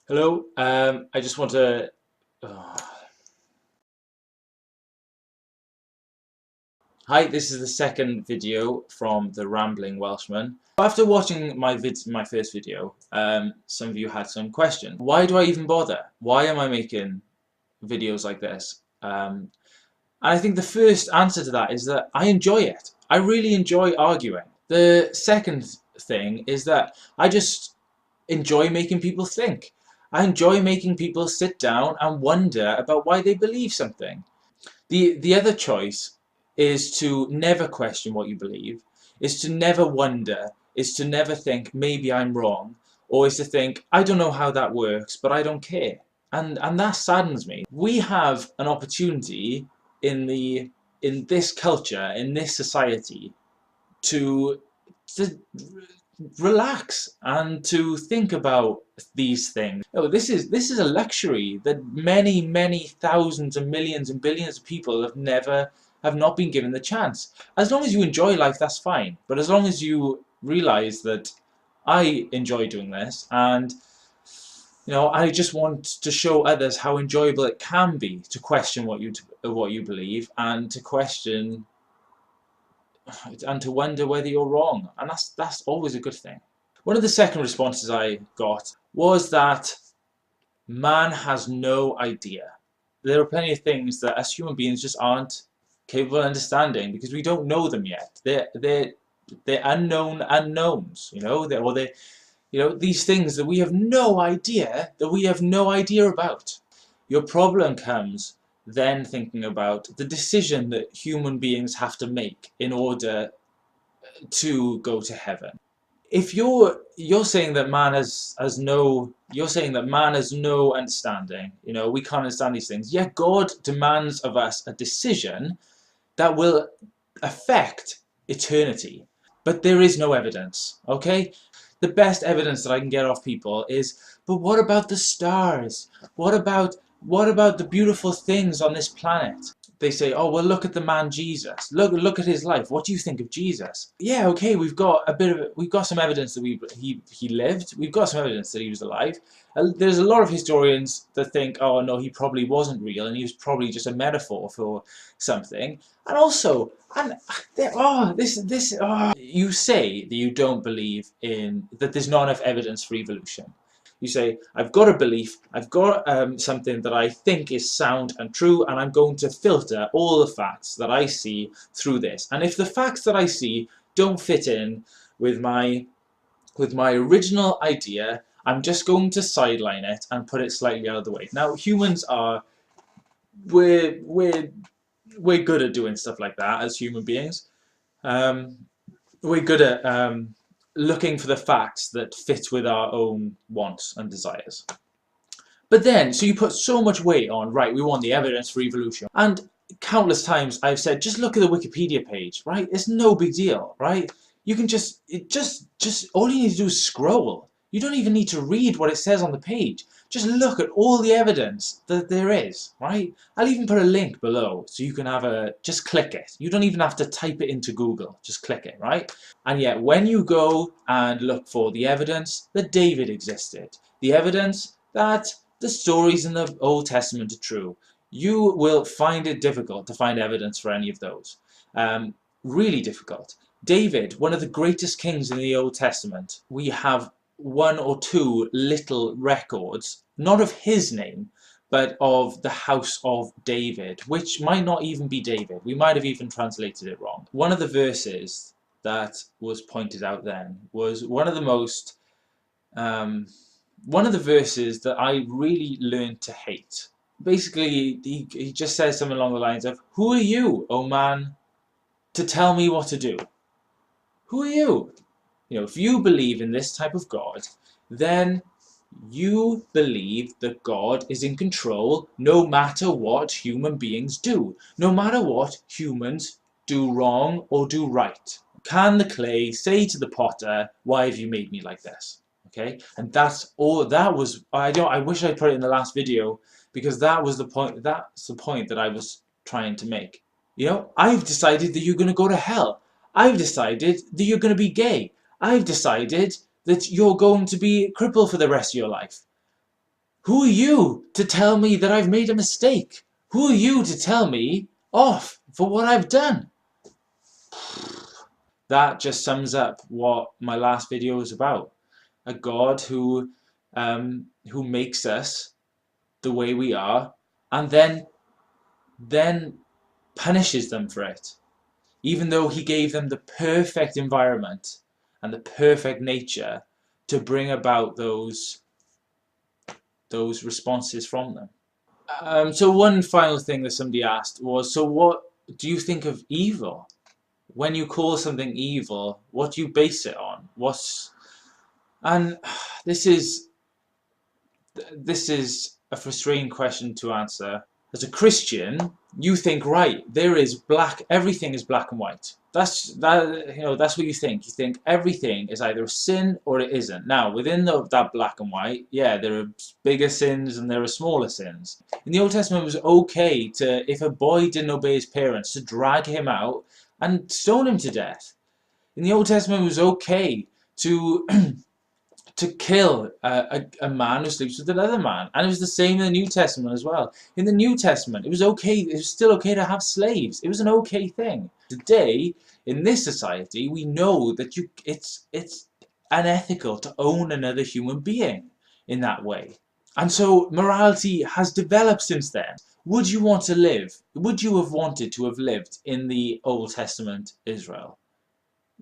Hello, I just want to. uh, Hi, this is the second video from the Rambling Welshman. After watching my first video, some of you had some questions. Why do I even bother? Why am I making videos like this? And I think the first answer to that is that I enjoy it. I really enjoy arguing. The second thing is that I just enjoy making people think. I enjoy making people sit down and wonder about why they believe something. The other choice is to never question what you believe, is to never wonder, is to never think maybe I'm wrong, or is to think I don't know how that works, but I don't care. And that saddens me. We have an opportunity in the in this culture, in this society, to to relax and to think about these things. Oh, this is a luxury that many thousands and millions and billions of people have not been given the chance. As long as you enjoy life, that's fine. But as long as you realize that I enjoy doing this, and I just want to show others how enjoyable it can be to question what you believe, and to question and to wonder whether you're wrong, and that's always a good thing. One of the second responses I got was that man has no idea. There are plenty of things that as human beings just aren't capable of understanding because we don't know them yet. They're unknown unknowns, these things that we have no idea about. Your problem comes then thinking about the decision that human beings have to make in order to go to heaven. If you're saying that man has no you're saying that man has no understanding, we can't understand these things, yet God demands of us a decision that will affect eternity. But there is no evidence, okay? The best evidence that I can get off people is, but what about the stars? What about the beautiful things on this planet? They say, oh well, look at the man Jesus. Look at his life. What do you think of Jesus? Yeah, okay, we've got some evidence that he lived. We've got some evidence that he was alive. There's a lot of historians that think, oh no, he probably wasn't real, and he was probably just a metaphor for something. And also, you say that you don't believe in that. There's not enough evidence for evolution. You say, I've got a belief, I've got something that I think is sound and true, and I'm going to filter all the facts that I see through this. And if the facts that I see don't fit in with my original idea, I'm just going to sideline it and put it slightly out of the way. Now, humans are, we're good at doing stuff like that as human beings. Um, we're good at looking for the facts that fit with our own wants and desires. But then, so you put so much weight on, right, we want the evidence for evolution. And countless times I've said, just look at the Wikipedia page, right? It's no big deal, right? You can just all you need to do is scroll. You don't even need to read what it says on the page. Just look at all the evidence that there is, right? I'll even put a link below so you can just click it. You don't even have to type it into Google, just click it, right? And yet when you go and look for the evidence that David existed, the evidence that the stories in the Old Testament are true, you will find it difficult to find evidence for any of those. Really difficult. David, one of the greatest kings in the Old Testament, we have one or two little records, not of his name, but of the house of David, which might not even be David. We might have even translated it wrong. One of the verses that was pointed out then was one of the verses that I really learned to hate. Basically, he just says something along the lines of, who are you, O man, to tell me what to do? Who are you? If you believe in this type of God, then you believe that God is in control no matter what human beings do, no matter what humans do wrong or do right. Can the clay say to the potter, why have you made me like this? Okay, and that's all. I wish I put it in the last video, because that's the point that I was trying to make. I've decided that you're going to go to hell. I've decided that you're going to be gay. I've decided that you're going to be crippled for the rest of your life. Who are you to tell me that I've made a mistake? Who are you to tell me off for what I've done? That just sums up what my last video was about. A God who makes us the way we are, and then punishes them for it, even though he gave them the perfect environment and the perfect nature to bring about those responses from them. So one final thing that somebody asked was, so what do you think of evil? When you call something evil, what do you base it on? And this is a frustrating question to answer. As a Christian, you think, right, everything is black and white. That's what you think. You think everything is either a sin or it isn't. Now, within that black and white, yeah, there are bigger sins and there are smaller sins. In the Old Testament, it was okay to, if a boy didn't obey his parents, to drag him out and stone him to death. In the Old Testament, it was okay to to kill a man who sleeps with another man. And it was the same in the New Testament as well. In the New Testament, it was still okay to have slaves. It was an okay thing. Today, in this society, we know that it's unethical to own another human being in that way. And so morality has developed since then. Would you have wanted to have lived in the Old Testament Israel?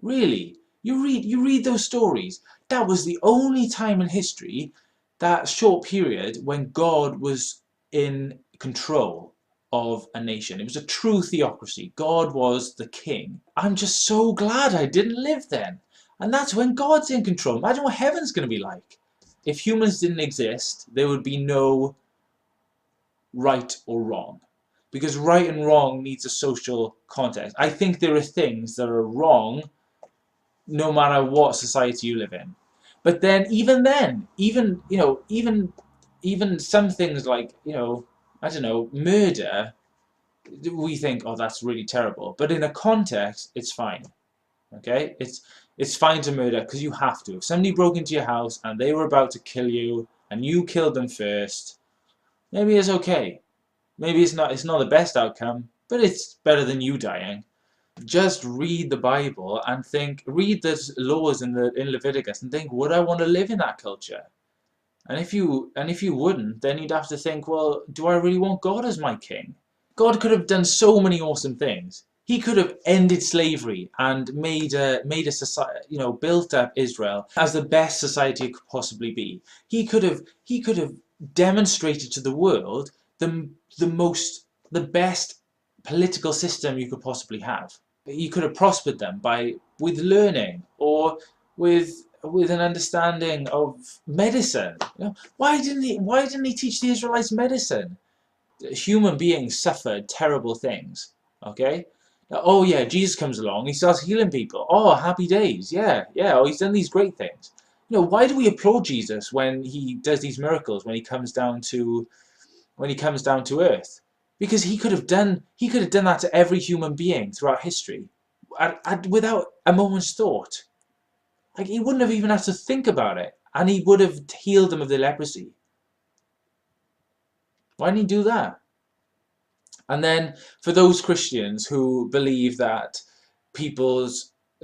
Really? You read those stories. That was the only time in history, that short period, when God was in control of a nation. It was a true theocracy. God was the king. I'm just so glad I didn't live then. And that's when God's in control. Imagine what heaven's going to be like. If humans didn't exist, there would be no right or wrong. Because right and wrong needs a social context. I think there are things that are wrong no matter what society you live in. But then, even some things like, I don't know, murder, we think, oh, that's really terrible. But in a context, it's fine. Okay? It's fine to murder because you have to. If somebody broke into your house and they were about to kill you and you killed them first, maybe it's okay. Maybe it's not the best outcome, but it's better than you dying. Just read the Bible and read the laws in Leviticus and think, would I want to live in that culture? And if you wouldn't, then you'd have to think, well, do I really want God as my king? God could have done so many awesome things. He could have ended slavery and made a society, built up Israel as the best society it could possibly be. He could have demonstrated to the world the best political system you could possibly have. He could have prospered them with learning or with an understanding of medicine. Why didn't he teach the Israelites medicine? Human beings suffered terrible things. Okay. Oh yeah, Jesus comes along, he starts healing people. Oh, happy days. Yeah. Oh, he's done these great things. Why do we applaud Jesus when he does these miracles, when he comes down to earth? Because he could have done that to every human being throughout history, without a moment's thought. Like, he wouldn't have even had to think about it, and he would have healed them of their leprosy. Why didn't he do that? And then for those Christians who believe that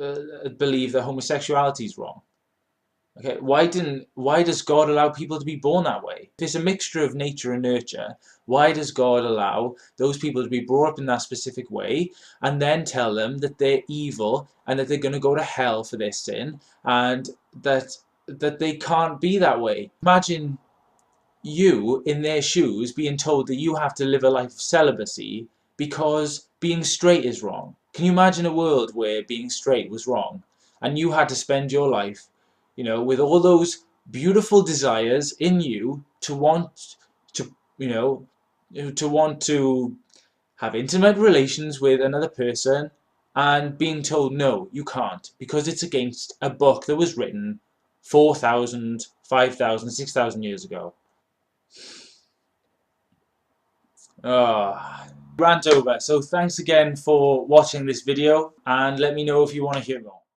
homosexuality is wrong, okay, why does God allow people to be born that way? If it's a mixture of nature and nurture, why does God allow those people to be brought up in that specific way and then tell them that they're evil and that they're going to go to hell for their sin and that they can't be that way? Imagine you in their shoes being told that you have to live a life of celibacy because being straight is wrong. Can you imagine a world where being straight was wrong and you had to spend your life, with all those beautiful desires in you to want to have intimate relations with another person and being told, no, you can't, because it's against a book that was written 4,000, 5,000, 6,000 years ago. Rant over. So thanks again for watching this video, and let me know if you want to hear more.